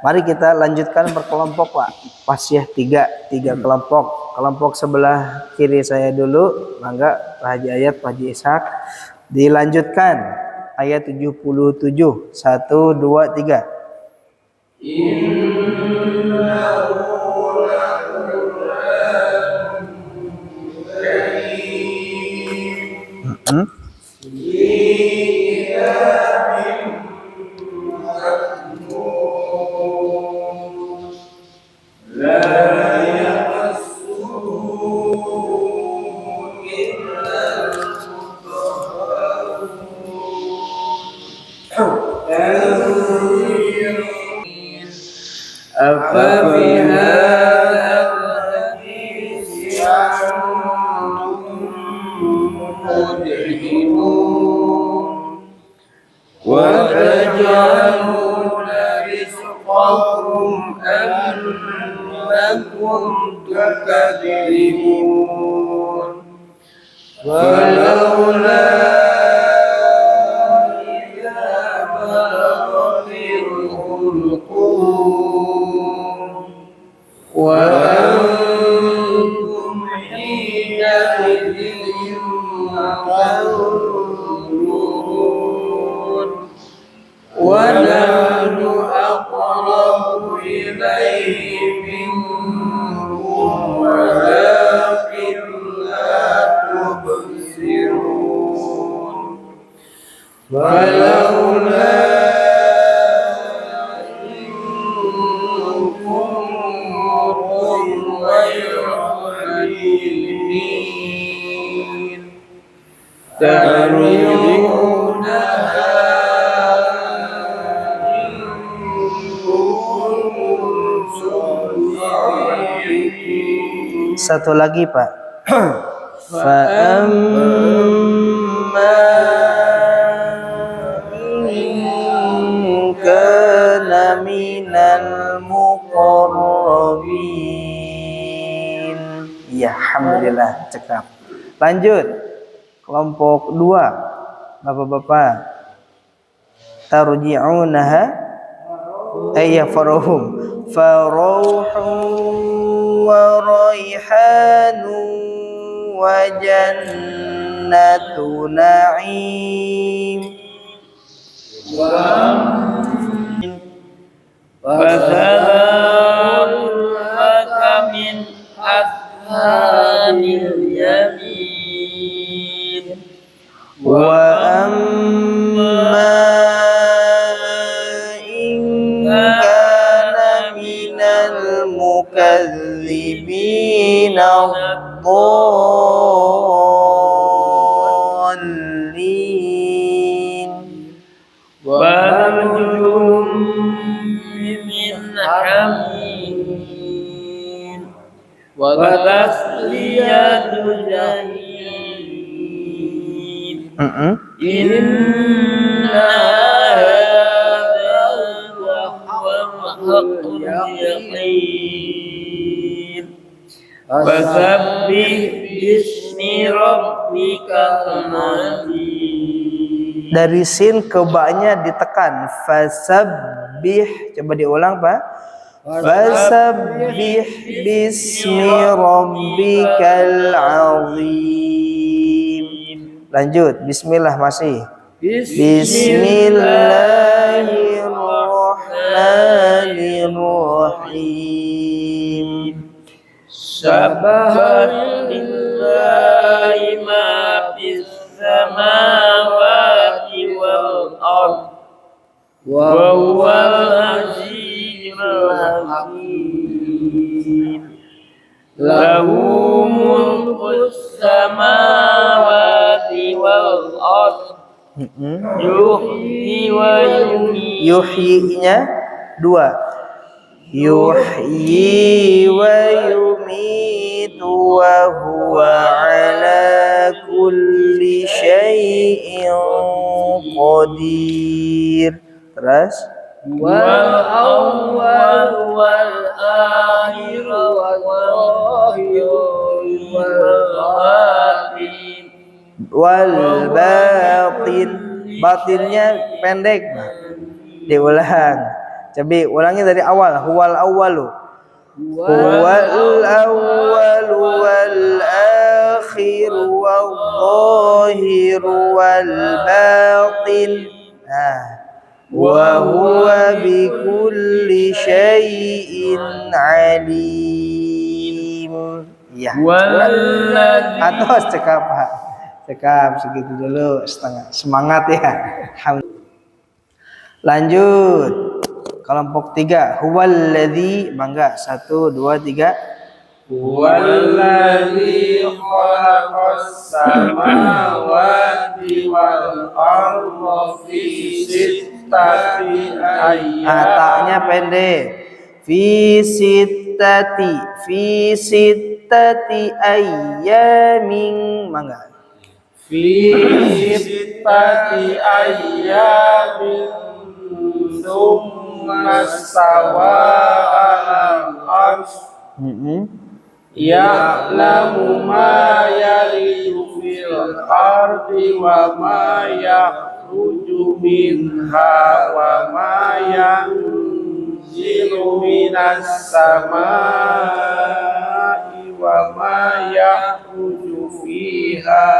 Mari kita lanjutkan berkelompok Pak. Wasiyah tiga kelompok. Kelompok sebelah kiri saya dulu, mangga Pak Haji Ayat, Pak Haji Ishak. Dilanjutkan ayat 77. 1 2 3. وتجعلون رزقكم أنكم تكذبون فلولا إذا بلغت الحلقوم وأنتم حينئذ تنظرون ونحن أقرب إليه منكم ولكن لا تبصرون فلولا إن كنتم غير مدينين ترجعونها Satu lagi Pak. Fa'amma in kana minal muqarrabin. Ya, alhamdulillah, cekap. Lanjut. Kelompok 2. Bapak-bapak. Tarji'unaha faruhum wa raihanu wa jannatu na'im فَذَلَكَ مِنْ أَسْهَامِ الْيَمِينِ wa amma in kana minal mukadzibina ad-dallin وَنُجُومٌ مِّنْ حَمِيمٍ وَتَصْلِيَةُ جَحِيمٍ إِنَّ هَذَا لَهُوَ حَقُّ الْيَقِينِ فَسَبِّحْ بِاسْمِ رَبِّكَ الْعَظِيمِ. Dari sin ke ba-nya ditekan. Fasabbih. Coba diulang Pak. Fasabbih bismi rabbikal azim. Lanjut. Bismillah masih. Bismillahirrahmanirrahim. Sabbaha lillahi ma fis samawati wal ard wa huwal azizul hakim lahu mulkus samawati wal ard yuhyi wa yumiit. Yuhyi-nya 2. Yuhyi wa yumitu wa huwa ala kulli syai'in qadir. Terus wal awwal wal akhir wal zahir wal batin wal batin. Batinnya pendek. Diulang. Coba ulangi dari awal. Huwal awwalu. Huwal awwalu wal akhiru wal zahiru wal batin. Nah, wa huwa bi kulli syai'in alim. Ya. Atau cekap Pak. Cekap segitu dulu setengah. Semangat ya. Lanjut. Kelompok 3. Huwallazi, mangga 1 2 3. Huwallazi khalaqas samawati wal arda fi sittati ayyamin. Taknya pendek. Fi sittati ayyamin, mangga. Fi sittati ayyamin thumma stawa 'alal 'arsy ya'lamu ma yaliju fil ardi wa ma yakhruju minha wa ma yanzilu minas samai wa ma yakhruju fiha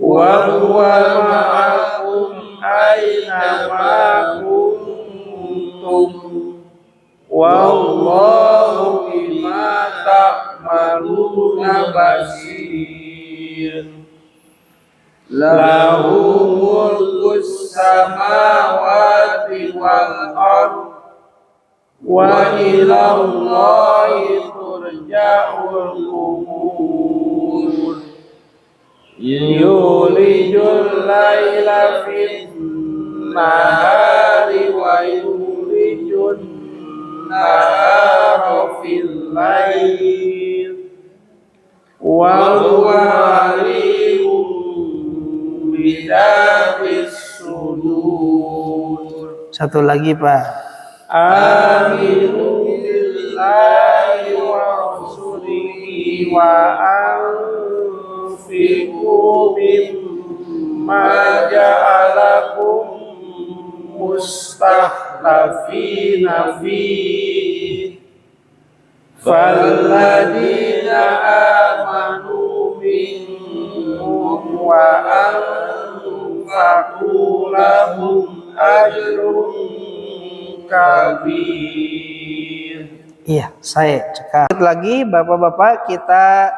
wa huwa ma'akum aina ma kuntum wallahu bima ta'maluna basir. Lahu mulkus samawati wal ard wa ila Allahi turja'ul umur. Yulijul laila fin nahari wa yulijul nahara fil lail wa huwa alimum bidatis sudur. Satu lagi Pak. Aminu billahi wa rasulihi wa anfiqu mimma ja'alakum mustakhlafina fihi falladina amanu minhum wa anfaqu lahum ajrun kabir. Iya, saya cekap. Lagi Bapak-bapak, kita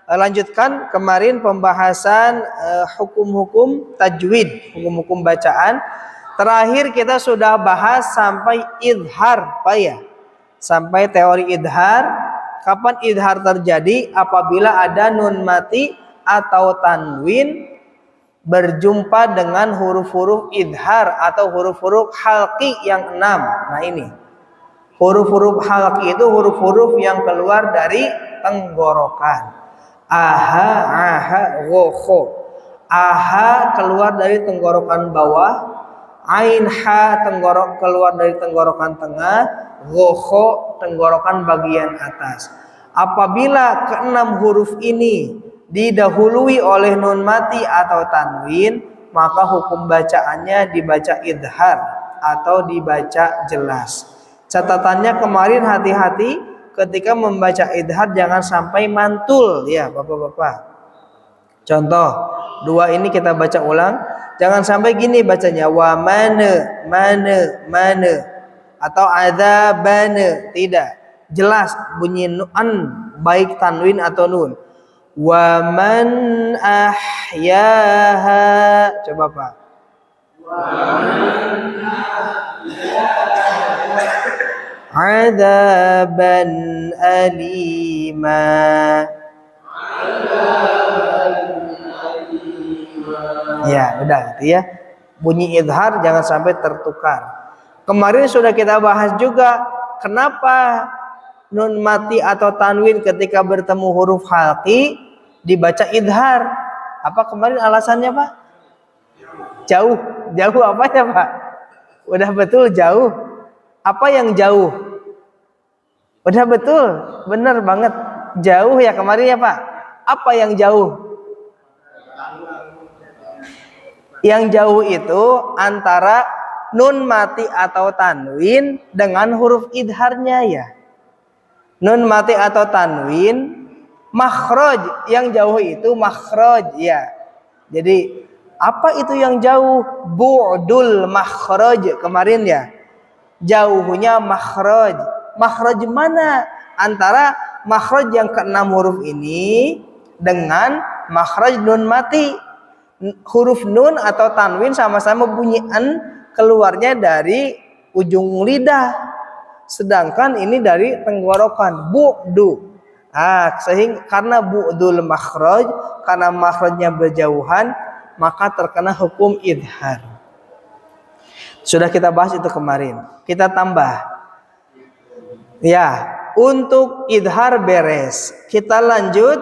lanjutkan kemarin pembahasan hukum-hukum tajwid, hukum-hukum bacaan. Terakhir kita sudah bahas sampai idhar, Pak ya. Sampai teori idhar. Kapan idhar terjadi? Apabila ada nun mati atau tanwin berjumpa dengan huruf-huruf idhar atau huruf-huruf halqi yang 6. Nah ini. Huruf-huruf halqi itu huruf-huruf yang keluar dari tenggorokan. Aha, aha, gho. Aha keluar dari tenggorokan bawah. Ain ha keluar dari tenggorokan tengah, gho tenggorokan bagian atas. Apabila keenam huruf ini didahului oleh nun mati atau tanwin, maka hukum bacaannya dibaca idhar atau dibaca jelas. Catatannya kemarin hati-hati ketika membaca idhar jangan sampai mantul ya Bapak-bapak. Contoh, 2 ini kita baca ulang. Jangan sampai gini bacanya wa mana atau adzabana, tidak. Jelas bunyi an baik tanwin atau nun. Wa man ahyaha. Coba Pak. Wa man ahyaha adzaban alima. Ya, udah gitu ya. Bunyi idhar jangan sampai tertukar. Kemarin sudah kita bahas juga kenapa nun mati atau tanwin ketika bertemu huruf halqi dibaca idhar. Apa kemarin alasannya, Pak? Jauh. Jauh apanya, Pak? Udah betul jauh. Apa yang jauh? Udah betul. Benar banget. Jauh ya kemarin ya, Pak. Apa yang jauh? Yang jauh itu antara nun mati atau tanwin dengan huruf idharnya ya. Nun mati atau tanwin, makhraj yang jauh itu makhraj ya. Jadi apa itu yang jauh? Bu'dul makhraj kemarin ya. Jauhnya makhraj. Makhraj mana? Antara makhraj yang ke-6 huruf ini dengan makhraj nun mati. Huruf nun atau tanwin sama-sama bunyi an keluarnya dari ujung lidah. Sedangkan ini dari tenggorokan, bu'du. Sehingga karena bu'dul makhraj, karena makhrajnya berjauhan, maka terkena hukum idhar. Sudah kita bahas itu kemarin. Kita tambah. Ya, untuk idhar beres. Kita lanjut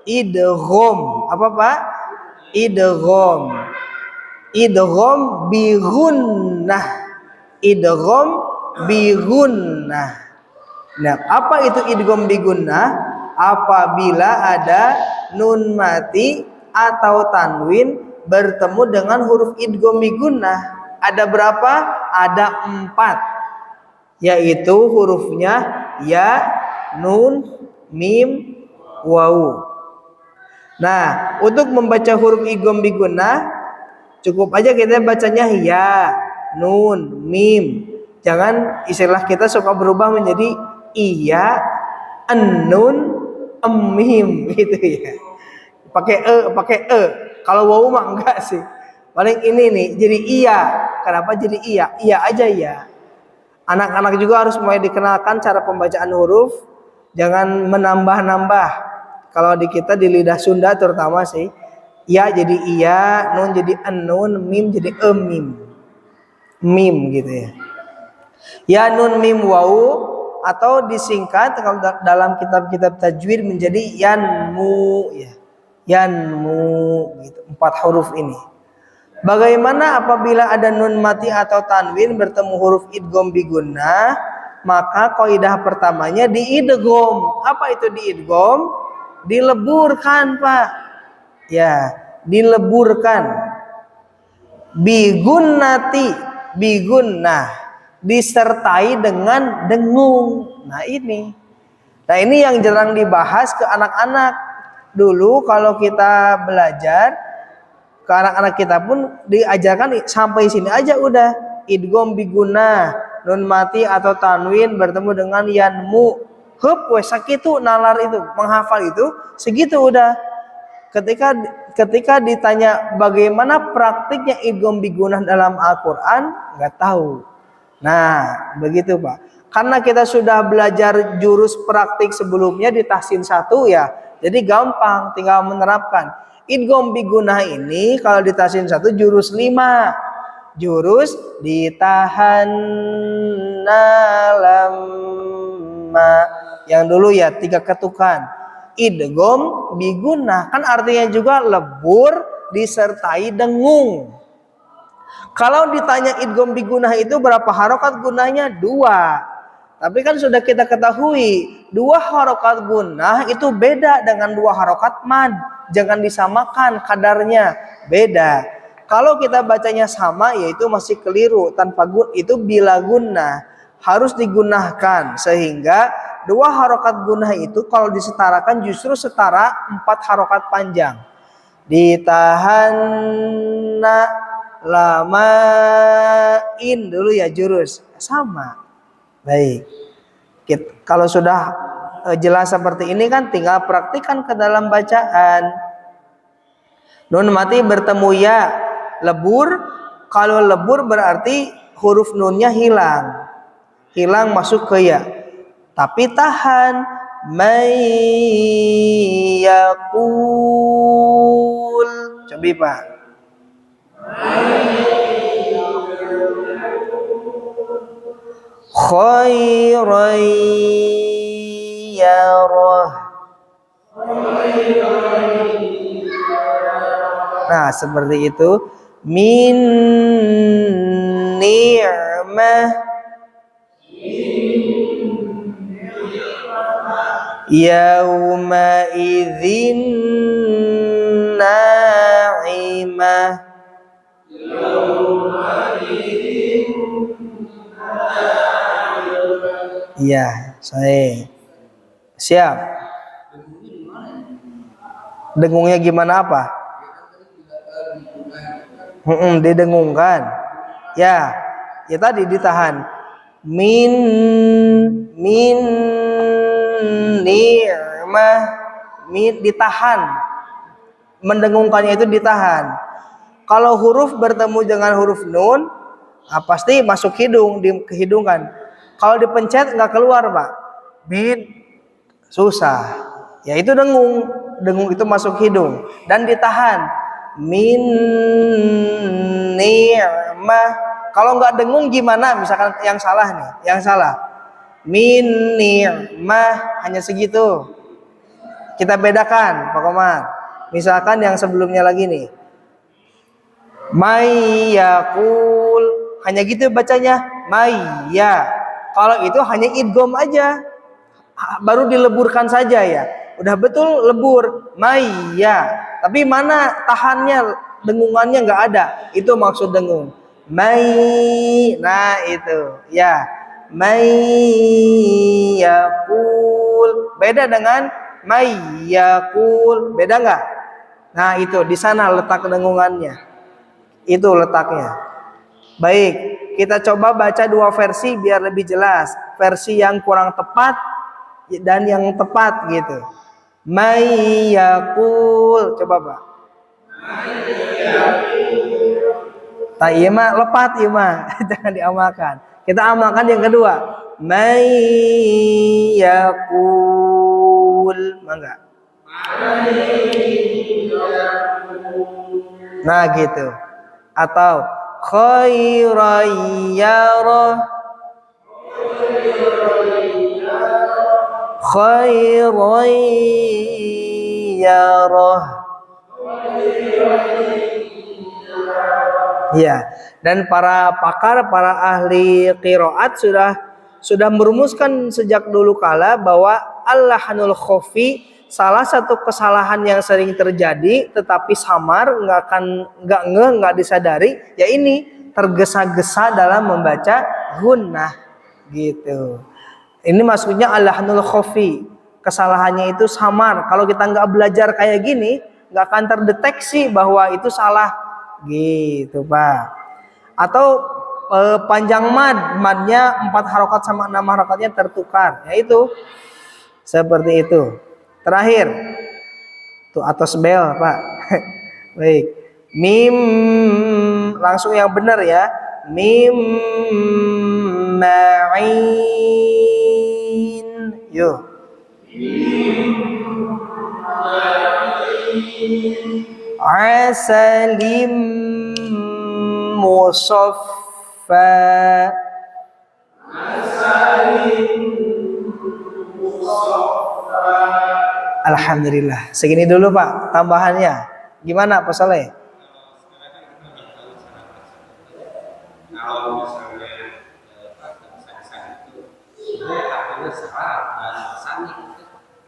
idgham. Apa Pak? Idgham. Idgham bi gunnah. Idgham bi gunnah. Nah, apa itu idgham bi gunnah? Apabila ada nun mati atau tanwin bertemu dengan huruf idgham bi gunnah. Ada berapa? Ada 4. Yaitu hurufnya ya, nun, mim, wawu. Nah, untuk membaca huruf idgham bi gunnah cukup aja kita bacanya ya, nun, mim. Jangan istilah kita suka berubah menjadi iya, nun, mim gitu ya. Pakai e. Kalau wawu mah enggak sih. Paling ini nih jadi iya. Kenapa jadi iya? Iya aja ya. Anak-anak juga harus mulai dikenalkan cara pembacaan huruf. Jangan menambah-nambah. Kalau di kita di lidah Sunda terutama sih, ya jadi iya, nun jadi nun, mim jadi mim. Mim gitu ya. Ya nun mim wawu atau disingkat kalau dalam kitab-kitab tajwid menjadi yanmu ya. Yanmu gitu. 4 huruf ini. Bagaimana apabila ada nun mati atau tanwin bertemu huruf idgham bi gunnah? Maka kaidah pertamanya diidgham. Apa itu diidgham? Dileburkan, Pak. Ya, dileburkan. Bi gunnati, bi gunnah disertai dengan dengung. Nah, ini. Nah, ini yang jarang dibahas ke anak-anak. Dulu kalau kita belajar ke anak-anak kita pun diajarkan sampai sini aja udah. Idgham bi gunnah, nun mati atau tanwin bertemu dengan yanmu. Hup wes sakitu nalar itu, menghafal itu segitu udah. Ketika ditanya bagaimana praktiknya idgham bi gunnah dalam Al-Qur'an, enggak tahu. Nah, begitu Pak. Karena kita sudah belajar jurus praktik sebelumnya di tahsin 1 ya. Jadi gampang tinggal menerapkan. Idgham bi gunnah ini kalau di tahsin 1 jurus 5. Jurus ditahan lamma. Yang dulu ya 3 ketukan. Idgham bi gunnah kan artinya juga lebur disertai dengung. Kalau ditanya idgham bi gunnah itu berapa harokat gunnahnya? 2. Tapi kan sudah kita ketahui 2 harokat gunnah itu beda dengan 2 harokat mad. Jangan disamakan kadarnya, beda. Kalau kita bacanya sama yaitu masih keliru. Tanpa gun itu bila gunnah harus digunakan sehingga 2 harokat gunnah itu kalau disetarakan justru setara 4 harokat panjang. Ditahan lamain dulu ya jurus sama. Baik. Kalau sudah jelas seperti ini kan tinggal praktikkan ke dalam bacaan. Nun mati bertemu ya, lebur. Kalau lebur berarti huruf nunnya hilang. Hilang masuk ke ya. Tapi tahan mayyaqul. Coba Pak. Khairan yarah. Nah, seperti itu. Min ni'mah yauma idzin na'imah. Iya, saya siap. Dengungnya gimana apa? Didengungkan. Ya, ya tadi ditahan. Min ni'mah, ditahan. Mendengungkannya itu ditahan. Kalau huruf bertemu dengan huruf nun, pasti masuk hidung, ke hidung kan. Kalau dipencet nggak keluar, Pak. Min, susah. Ya itu dengung. Dengung itu masuk hidung dan ditahan. Min ni'mah. Kalau nggak dengung gimana? Misalkan yang salah nih, yang salah. Min ni'mah, hanya segitu. Kita bedakan, Pak Komar. Misalkan yang sebelumnya lagi nih. Mayyakul, hanya gitu bacanya. Mayya. Kalau itu hanya idgham aja. Baru dileburkan saja ya. Udah betul lebur. Mayya. Tapi mana tahannya, dengungannya nggak ada. Itu maksud dengung. May. Nah itu. Ya. Mayyakul. Beda dengan mayyakul. Beda nggak? Nah itu di sana letak dengungannya. Itu letaknya. Baik, kita coba baca dua versi biar lebih jelas. Versi yang kurang tepat dan yang tepat gitu. Mayyakul. Coba Pak. Tak iya mah lepat iya mah. Jangan diamalkan. Kita amalkan yang kedua. Mayyakul. Mangga. Nah gitu. Atau khairan yarah. Ya, dan para pakar, para ahli qiraat sudah merumuskan sejak dulu kala bahwa al-lahnul khafi salah satu kesalahan yang sering terjadi tetapi samar, nggak disadari, ya ini tergesa-gesa dalam membaca gunnah gitu. Ini maksudnya al-lahnul khafi, kesalahannya itu samar. Kalau kita nggak belajar kayak gini, nggak akan terdeteksi bahwa itu salah gitu Pak. Atau panjang madnya 4 harokat sama 6 harokatnya tertukar, yaitu seperti itu. Terakhir tuh atas bel Pak. Baik, mim langsung yang benar ya. Mim ma'in. Yuk. Asalim musaffa. Alhamdulillah. Segini dulu Pak tambahannya. Gimana Pak Saleh? Kalau misalnya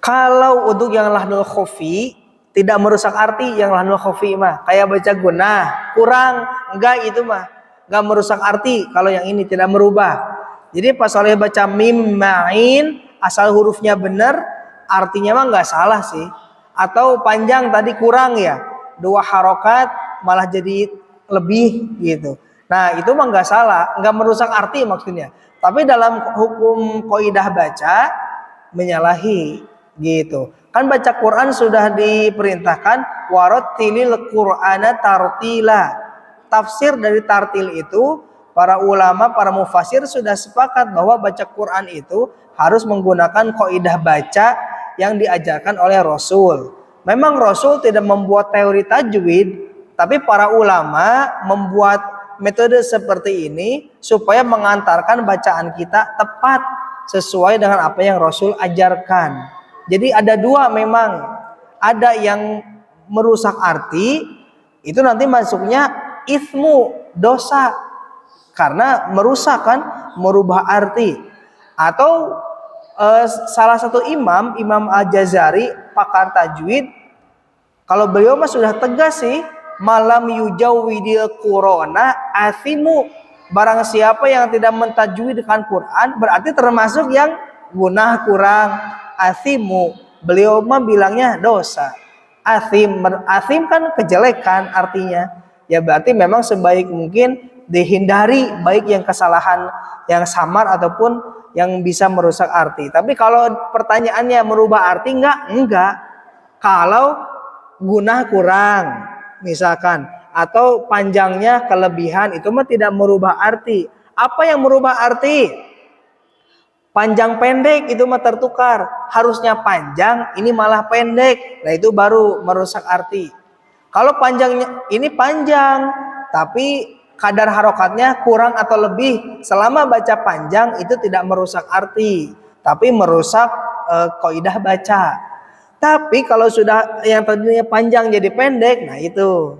Kalau untuk yang lahnul khafi tidak merusak arti, yang lahnul khafi mah kayak baca gunnah kurang, enggak itu mah enggak merusak arti. Kalau yang ini tidak merubah. Jadi pas Saleh baca mim ma'in, asal hurufnya benar, artinya mah enggak salah sih. Atau panjang tadi kurang ya, 2 harokat malah jadi lebih gitu. Nah itu mah enggak salah, enggak merusak arti maksudnya. Tapi dalam hukum qaidah baca menyalahi gitu. Kan baca Quran sudah diperintahkan warattilil Qur'ana tartila. Tafsir dari tartil itu para ulama, para mufasir sudah sepakat bahwa baca Quran itu harus menggunakan kaidah baca yang diajarkan oleh Rasul. Memang Rasul tidak membuat teori tajwid, tapi para ulama membuat metode seperti ini supaya mengantarkan bacaan kita tepat sesuai dengan apa yang Rasul ajarkan. Jadi ada dua memang, ada yang merusak arti, itu nanti masuknya itsmu, dosa, karena merusak kan, merubah arti. Atau salah satu imam Al-Jazari, pakar tajwid, kalau beliau mah sudah tegas sih, malam yujawwidil qur'ana athimu, barang siapa yang tidak mentajwidkan Quran berarti termasuk yang gunah kurang. Athimu, beliau mah bilangnya dosa. Athim kan kejelekan artinya. Ya berarti memang sebaik mungkin dihindari baik yang kesalahan yang samar ataupun yang bisa merusak arti. Tapi kalau pertanyaannya merubah arti enggak. Kalau gunah kurang misalkan atau panjangnya kelebihan itu mah tidak merubah arti. Apa yang merubah arti? Panjang pendek itu mah tertukar. Harusnya panjang, ini malah pendek. Nah itu baru merusak arti. Kalau panjangnya ini panjang, tapi kadar harokatnya kurang atau lebih. Selama baca panjang itu tidak merusak arti, tapi merusak kaidah baca. Tapi kalau sudah yang tadinya panjang jadi pendek, nah itu.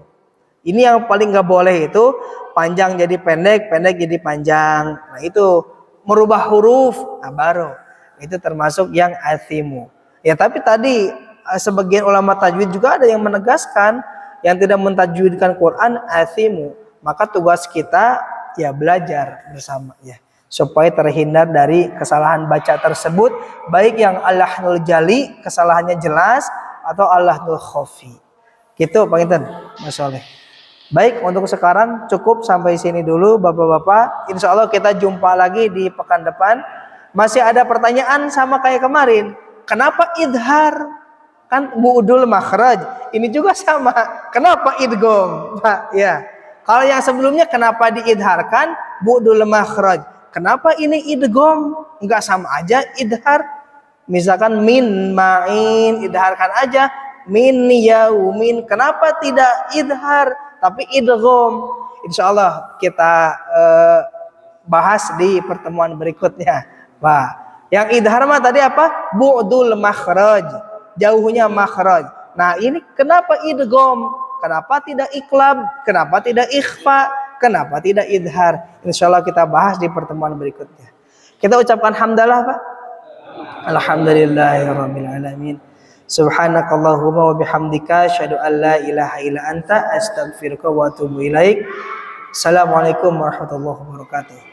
Ini yang paling nggak boleh itu panjang jadi pendek, pendek jadi panjang. Nah itu merubah huruf, nah baru itu termasuk yang athimu. Ya tapi tadi sebagian ulama tajwid juga ada yang menegaskan yang tidak mentajwidkan Quran athimu. Maka tugas kita ya belajar bersama ya supaya terhindar dari kesalahan baca tersebut, baik yang al-lahnul jali kesalahannya jelas atau al-lahnul khafi. Gitu Pak Inten, Mas Soleh. Baik, untuk sekarang cukup sampai sini dulu Bapak-bapak. Insya Allah kita jumpa lagi di pekan depan. Masih ada pertanyaan sama kayak kemarin. Kenapa idhar? Kan bu'dul makhraj. Ini juga sama. Kenapa idgham? Pak, ya. Kalau yang sebelumnya kenapa diidharkan? Bu'dul makhraj. Kenapa ini idgham? Enggak sama aja idhar. Misalkan min ma'in, idharkan aja. Min yaumin. Kenapa tidak idhar? Tapi idgham, insya Allah kita bahas di pertemuan berikutnya. Pak, yang idhar mah tadi apa? Bu'dul makhraj, jauhnya makhraj. Nah ini kenapa idgham? Kenapa tidak iklab? Kenapa tidak ikhfa? Kenapa tidak idhar? Insya Allah kita bahas di pertemuan berikutnya. Kita ucapkan hamdalah Pak. Alhamdulillahirabbil alamin. Subhanakallahumma wa bihamdika asyhadu an la ilaha illa anta astaghfiruka wa atubu ilaik. Assalamualaikum warahmatullahi wabarakatuh.